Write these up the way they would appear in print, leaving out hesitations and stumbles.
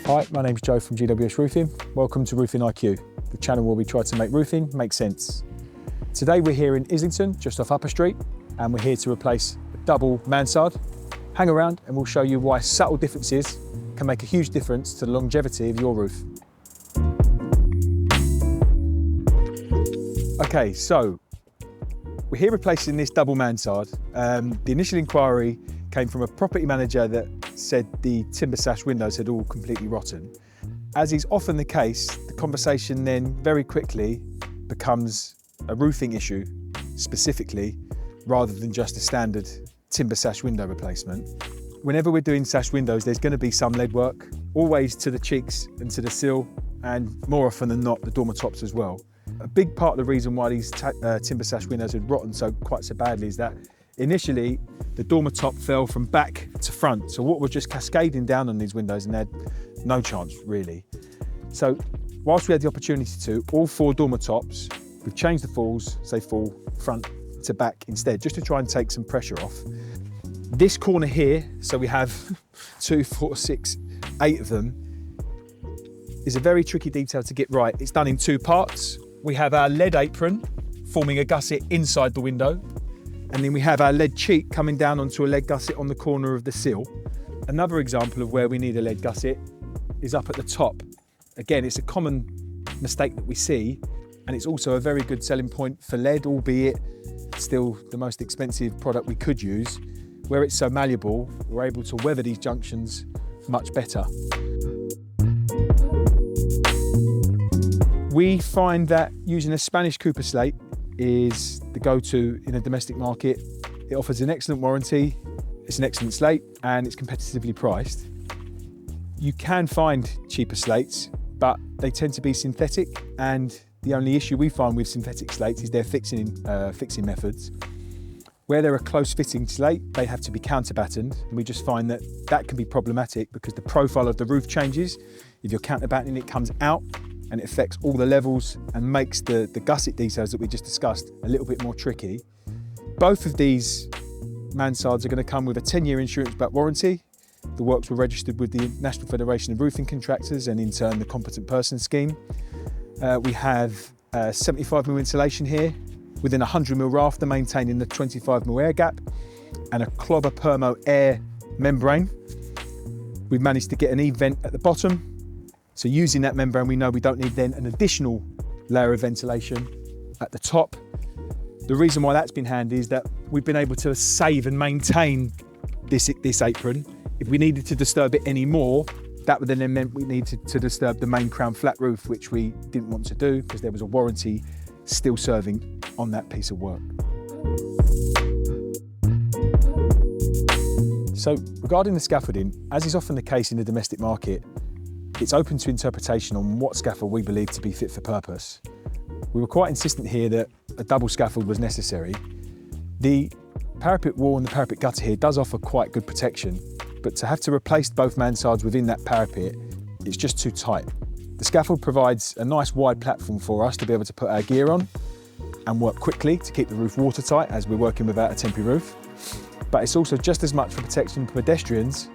Hi, my name's Joe from GWS Roofing. Welcome to Roofing IQ, the channel where we try to make roofing make sense. Today we're here in Islington, just off Upper Street, and we're here to replace a double mansard. Hang around and we'll show you why subtle differences can make a huge difference to the longevity of your roof. Okay, so we're here replacing this double mansard. The initial inquiry came from a property manager that said the timber sash windows had all completely rotten. As is often the case, the conversation then very quickly becomes a roofing issue specifically, rather than just a standard timber sash window replacement. Whenever we're doing sash windows, there's going to be some lead work, always to the cheeks and to the sill, and more often than not, the dormer tops as well. A big part of the reason why these timber sash windows had rotten quite so badly is that initially the dormer top fell from back to front. So what was just cascading down on these windows, and they had no chance really. So whilst we had the opportunity to, all four dormer tops, we've changed the falls, so they fall front to back instead, just to try and take some pressure off. This corner here, so we have 2, 4, 6, 8 of them, is a very tricky detail to get right. It's done in 2 parts. We have our lead apron forming a gusset inside the window, and then we have our lead cheek coming down onto a lead gusset on the corner of the sill. Another example of where we need a lead gusset is up at the top. Again, it's a common mistake that we see, and it's also a very good selling point for lead, albeit still the most expensive product we could use. Where it's so malleable, we're able to weather these junctions much better. We find that using a Spanish Cooper slate is the go-to in a domestic market. It offers an excellent warranty, it's an excellent slate, and it's competitively priced. You can find cheaper slates, but they tend to be synthetic, and the only issue we find with synthetic slates is their fixing methods. Where they're a close-fitting slate, they have to be counterbattened, and we just find that that can be problematic because the profile of the roof changes. If you're counterbattening, it comes out and it affects all the levels and makes the gusset details that we just discussed a little bit more tricky. Both of these mansards are going to come with a 10-year insurance-backed warranty. The works were registered with the National Federation of Roofing Contractors and in turn the Competent Person Scheme. We have 75mm insulation here within a 100mm rafter maintaining the 25mm air gap and a Clobber Permo air membrane. We've managed to get an E-vent at the bottom. So using that membrane, we know we don't need then an additional layer of ventilation at the top. The reason why that's been handy is that we've been able to save and maintain this apron. If we needed to disturb it any more, that would then meant we needed to disturb the main crown flat roof, which we didn't want to do because there was a warranty still serving on that piece of work. So regarding the scaffolding, as is often the case in the domestic market, it's open to interpretation on what scaffold we believe to be fit for purpose. We were quite insistent here that a double scaffold was necessary. The parapet wall and the parapet gutter here does offer quite good protection, but to have to replace both mansards within that parapet, it's just too tight. The scaffold provides a nice wide platform for us to be able to put our gear on and work quickly to keep the roof watertight as we're working without a temporary roof. But it's also just as much for protection for pedestrians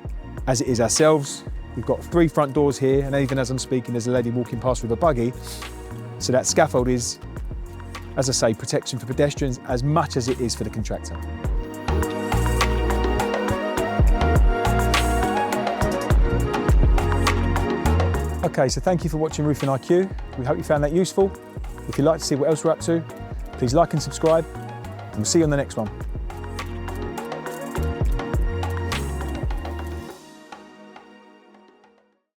as it is ourselves. We've got 3 front doors here, and even as I'm speaking, there's a lady walking past with a buggy. So that scaffold is, as I say, protection for pedestrians as much as it is for the contractor. Okay, so thank you for watching Roofing IQ. We hope you found that useful. If you'd like to see what else we're up to, please like and subscribe, and we'll see you on the next one.